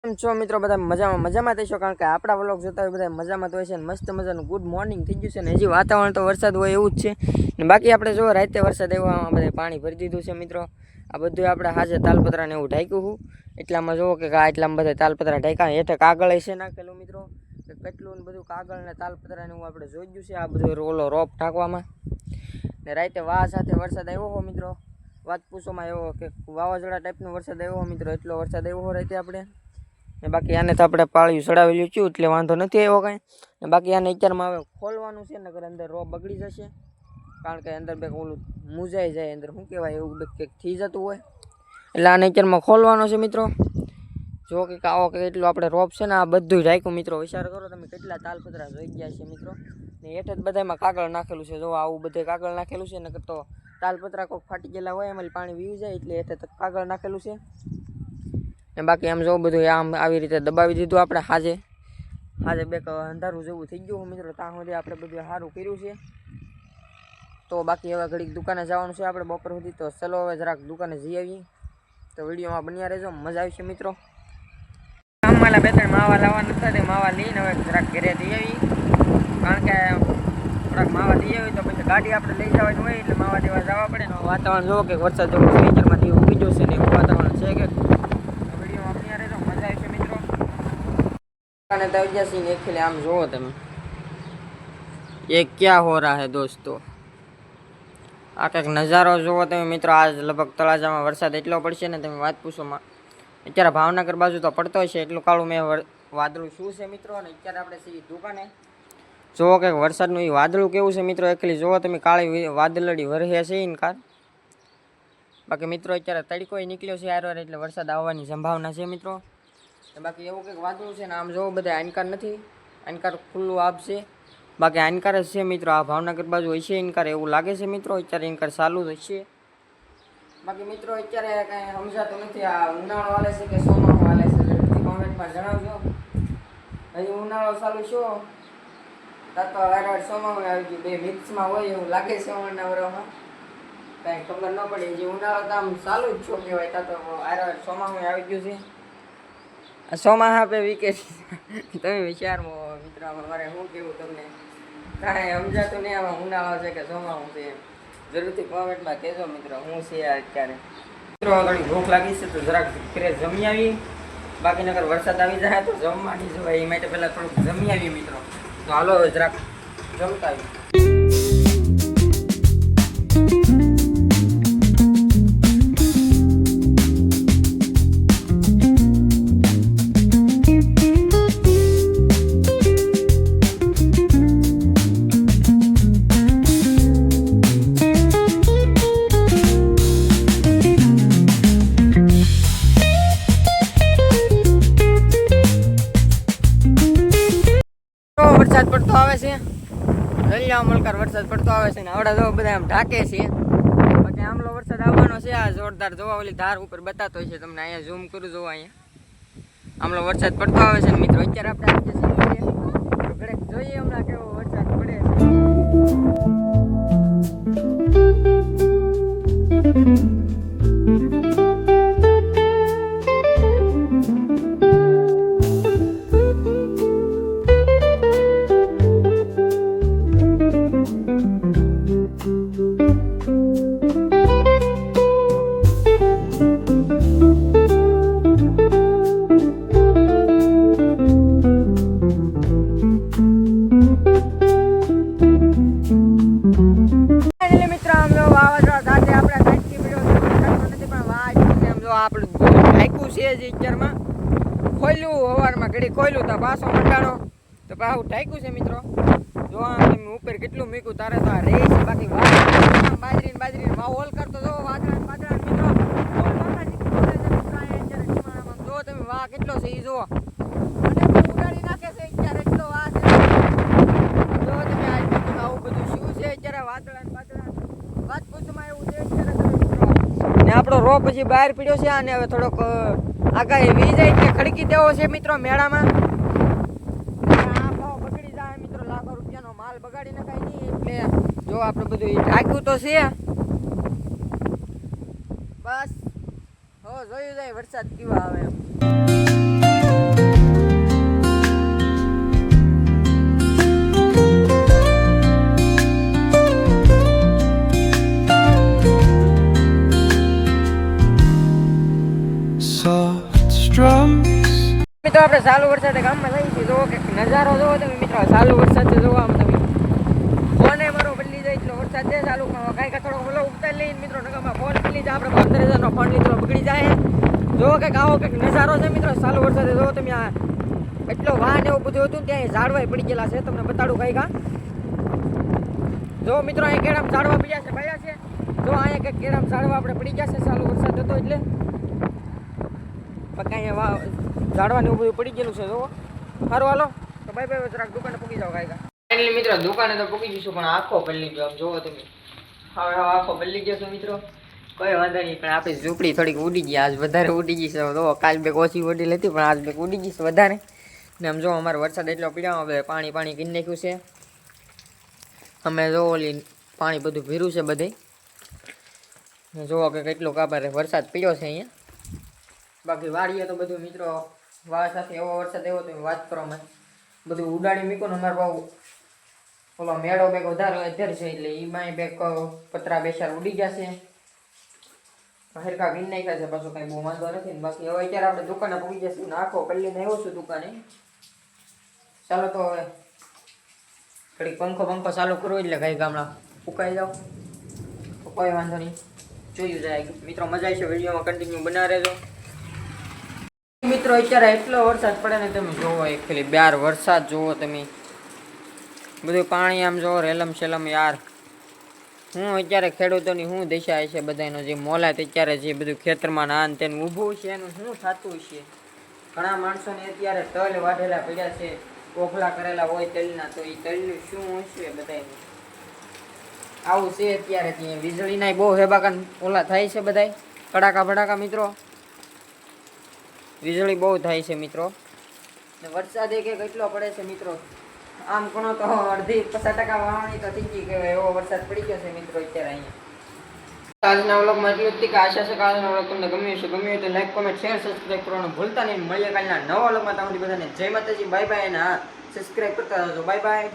કેમ છો મિત્રો? બધા મજામાં થઈશો, કારણ કે આપણા વ્લોગ જોતા હોય બધા મજામાં તો હોય છે. મસ્ત મજાનું ગુડ મોર્નિંગ થઈ ગયું છે ને હજી વાતાવરણ તો વરસાદ હોય એવું જ છે ને. બાકી આપણે જો રાતે વરસાદ આવ્યો, આમાં બધા પાણી ભરી દીધું છે મિત્રો. આ બધું આપણે હાજે તાલપત્રાને એવું ઢાંક્યું હું એટલામાં જોવો કે એટલામાં બધા તાલપત્રા ઢાંક્યા. હેઠે કાગળ છે નાખેલું મિત્રો, કે કેટલું ને બધું કાગળ ને તાલપત્રાને એવું આપણે જોઈ ગયું છે આ બધું ઓલો રોપ ઢાંકવામાં. ને રાતે વાહ સાથે વરસાદ આવ્યો હો મિત્રો, વાત પૂછોમાં એવો કે વાવાઝોડા ટાઈપનો વરસાદ આવ્યો મિત્રો. એટલો વરસાદ આવ્યો હો રાતે આપણે ને. બાકી આને તો આપણે પાળિયું ચડાવેલું છું એટલે વાંધો નથી આવ્યો કાંઈ. ને બાકી આને અત્યારમાં હવે ખોલવાનું છે, નકર અંદર રોપ બગડી જશે, કારણ કે અંદર બે ઓલું મૂજાઈ જાય, અંદર શું કહેવાય એવું કંઈક થઈ જતું હોય, એટલે આને અત્યારમાં ખોલવાનો છે મિત્રો. જો કે આવો કે એટલું આપણે રોપ છે ને આ બધું ઢાંક્યું મિત્રો. વિચાર કરો તમે કેટલા તાલપત્રા જોઈ ગયા છે મિત્રો. ને હેઠે જ બધામાં કાગળ નાખેલું છે, જો આવું બધે કાગળ નાખેલું છે. નકર તો તાલપત્રા કોઈક ફાટી ગયેલા હોય એમાં પાણી વીવી જાય એટલે હેઠે તો કાગળ નાખેલું છે. ને બાકી આમ જો બધું આમ આવી રીતે દબાવી દીધું આપણે હાજે બે અંધારું જેવું થઈ ગયું મિત્રો. ત્યાં સુધી આપણે બધું સારું કર્યું છે. તો બાકી હવે ઘડીક દુકાને જવાનું છે આપણે બપોર સુધી. તો ચલો હવે જરાક દુકાને જઈ આવીએ. તો વિડીયોમાં બન્યા રહેજો, મજા આવશે મિત્રો. ગામવાળા બે ત્રણ માવા લાવવાના હતા, તે માવા લઈને હવે જરાક ઘરે જઈ આવી, કારણ કે થોડાક માવા લઈ આવી તો પછી ગાડી આપણે લઈ જવાની હોય એટલે માવા દેવા જવા પડે ને. વાતાવરણ જોવો કે વરસાદ જેવું ફ્યુચરમાંથી ઉગી જશે ને એવું વાતાવરણ છે કે આમ જોવો તમે ये क्या हो रहा है दोस्तों. આ કંઈક નજારો જોવો તમે મિત્રો. આજ લગભગ તળાજામાં વરસાદ એટલો પડશે ને તમે વાત પૂછોમાં. અત્યારે ભાવનગર બાજુ તો પડતો હશે, એટલું કાળું મેં વાદળું શું છે મિત્રો. અને અત્યારે આપણે સીધી દુકાને જોવો કે વરસાદનું એ વાદળું કેવું છે મિત્રો. એકલી જોવો તમે કાળી વાદળડી વરહે છે ઇનકાર. બાકી મિત્રો અત્યારે તડકો નીકળ્યો છે યાર, એટલે વરસાદ આવવાની સંભાવના છે મિત્રો. બાકી એવું કંઈક વાદળું છે ને આમ જોવો બધા આનકાર નથી, આનકાર ખુલ્લું આપશે. બાકી આનકાર જ છે મિત્રો. આ ભાવનગર બાજુ હશે ઇનકાર એવું લાગે છે મિત્રો. અત્યારે ઇનકાર ચાલુ જ હશે. બાકી મિત્રો અત્યારે કાંઈ સમજાતું નથી આ ઉનાળો હાલે છે કે ચોમાસું હાલે છે, કોમેન્ટમાં જણાવજો. હજી ઉનાળો ચાલુ છો તો વારવાર ચોમાસું આવી ગયું, બે મિક્સમાં હોય એવું લાગે છે ઉનાળામાં. કાંઈ ખબર ન પડી. હજી ઉનાળો તો આમ ચાલુ જ છો કહેવાય, ત્યાં તો વારવાર ચોમાસું આવી ગયું છે. ચોમાસા આપે વિકેટ તમે વિચારવો મિત્રો. મારે શું કેવું તમને, કાંઈ સમજાતું નહીં આમાં ઉનાળો છે કે ચોમાસું છે. જરૂરથી કોમેન્ટમાં કહેજો મિત્રો હું છે અત્યારે. મિત્રો ઘણી ભૂખ લાગી છે તો જરાક ઘરે જમી આવી. બાકી નગર વરસાદ આવી જાય તો જમવાની જવાય, એ માટે પહેલાં થોડુંક જમી આવીએ મિત્રો. તો હાલો જરાક જમતા આવી. વરસાદ પડતો આવે છે, રલિયા મલકાર વરસાદ પડતો આવે છે ને આવડા જો બધા આમ ઢાકે છે. બાકી આમલો વરસાદ આવવાનો છે આ જોરદાર. જોવા ઓલી ધાર ઉપર બતાતો હોય છે તમને, અહીંયા ઝૂમ કરું જોવા. અહીંયા આમલો વરસાદ પડતો આવે છે મિત્રો. અત્યારે આપણે ઘડેક જોઈએ હમણાં કેવો વરસાદ પડે છે. આપણે ઢાંક્યું છે જ અત્યારમાં, ખોલ્યું સવારમાં ઘડી ખોલ્યું તો પાછો મંડાણો તો પાછું ઢાંક્યું છે મિત્રો. જો આમ ઉપર કેટલું મૂક્યું તારે તો આ રહે છે. બાકી બાજરીને માહોલ કરતો જો વાદળા મિત્રો. જો તમે વાહ કેટલો છે એ જુઓ, ઉડાડી નાખે છે અત્યારે એટલો વાહ છે. જો તમે આવું બધું શું છે અત્યારે વાદળા વાત પૂછમાં એવું છે અત્યારે ને. આપણો રો પછી બહાર પીડ્યો છે અને હવે થોડોક આગાહી વી જાય કે ખડકી દેવો છે મિત્રો મેળામાં. આ ભાવ બગડી જાય મિત્રો, લાખો રૂપિયાનો માલ બગાડી નખાય નહીં. એટલે જો આપણે બધું ઢાંક્યું તો છે બસ. હો જોયું જાય વરસાદ કેવા આવે. મિત્રો આપણે ચાલુ વરસાદે ગામમાં જઈએ છીએ. જોવો કે નજારો જોવો તમે મિત્રો, ચાલુ વરસાદ જોવા આમ તમે ફોને મારો બદલી જાય એટલો વરસાદ છે ચાલુ. કાંઈ થોડો ઓલો ઉતારી લઈને મિત્રો નગામાં ફોન બદલી જાય, આપણે 15,000નો ફોન લીધો બગડી જાય. જોવો કંઈક આવો કંઈક નજારો છે મિત્રો ચાલુ વરસાદે. જોવો તમે આ એટલો વાહન એવું બધું હતું ત્યાં ઝાડવાય પડી ગયેલા છે. તમને બતાડું કઈ કા જો મિત્રો અહીંયા કેળામાં ઝાડવા પડ્યા છે પડ્યા છે. જો અહીંયા કંઈક કેળામાં ઝાડવા આપણે પડી ગયા છે ચાલુ વરસાદ હતો એટલે. કાંઈ ઝાડવાનું એવું બધું પડી ગયેલું છે. જો સારું હાલો તો બાય બાય, જરાક દુકાને પૂકી જાઓ કાંઈ કા. ફાઇનલી મિત્રો દુકાને તો પૂકી જઈશું, પણ આખો પલ્લી ગયો. આમ જોવો તમે હવે આખો પલ્લી ગયો છે મિત્રો. કોઈ વાંધો નહીં, પણ આપણી ઝૂંપડી થોડીક ઉડી ગઈ. આજ વધારે ઉડી ગઈ છે. તો કાલ બેગ ઓછી ઉડી લેતી, પણ આજ બેગ ઉડી ગઈ છે વધારે. ને આમ જો અમારે વરસાદ એટલો પીડ્યો, હવે પાણી કરી નાખ્યું છે અમે. જો ઓલી પાણી બધું ભીરું છે બધે. જોવો કે કેટલું કાબર વરસાદ પીડ્યો છે અહીંયા. બાકી વાડીએ તો બધું મિત્રો વાળ સાથે એવો વરસાદ એવો તમે વાત કરો મને બધું ઉડાડી મૂકો ને. અમારે બહુ ઓલો મેળો બેગ વધારે અત્યારે છે એટલે એમાંય બેગ પતરા બેસાર ઉડી ગયા છે. હરકા ગીન નાખ્યા છે, પાછું કંઈ બહુ વાંધો નથી. બાકી હવે અત્યારે આપણે દુકાને પહોંચી જશું ને આખો કલ્લીને આવ્યો છું દુકાને. ચાલો તો હવે ઘડીક પંખો ચાલુ કરવો એટલે કઈ ગામડા ફૂંકાઈ જાઓ તો કોઈ વાંધો નહીં, જોયું જાય મિત્રો. મજા આવશે, વિડીયોમાં કન્ટિન્યુ બના રહેજો મિત્રો. અત્યારે એટલો વરસાદ પડે ને તમે જોવો, એક ખાલી બાર વરસાદ જોવો તમે, બધું પાણી આમ જોવો રેલમ શેલમ. યાર હું અત્યારે ખેડૂતોની શું દશા છે બધાનો, જે મોલાત અત્યારે જે બધું ખેતરમાં નાન તેનું ઊભું છે એનું શું થતું છે. ઘણા માણસોને અત્યારે તલ વાઢેલા પડ્યા છે, કોખલા કરેલા હોય તલના, તો એ તલનું શું હશે બધાનું. આવું છે અત્યારે. ત્યાં વીજળીના બહુ હેબાકાન ઓલા થાય છે બધાય, કડાકા ભડાકા મિત્રો. વીજળી બહુ થાય છે મિત્રો. ને વરસાદ એક એટલો પડે છે મિત્રો. આમ ઘણો તો 50% વાવણી તો થઈ ગઈ કહેવાય એવો વરસાદ પડી ગયો છે મિત્રો અત્યારે અહીંયા. આજના વ્લોગમાં એટલું જ કે આશા છે કે આજના વ્લોગ તમને ગમ્યું છે. ગમ્યું તો લાઈક કોમેન્ટ શેર સબસ્ક્રાઈબ કરવાનું ભૂલતા નહીં. મળીએ કાલના નવા વ્લોગમાં. તમારી બધાને જય માતાજી, બાય બાય. અને હા, સબસ્ક્રાઈબ કરતા રહેજો. Bye bye.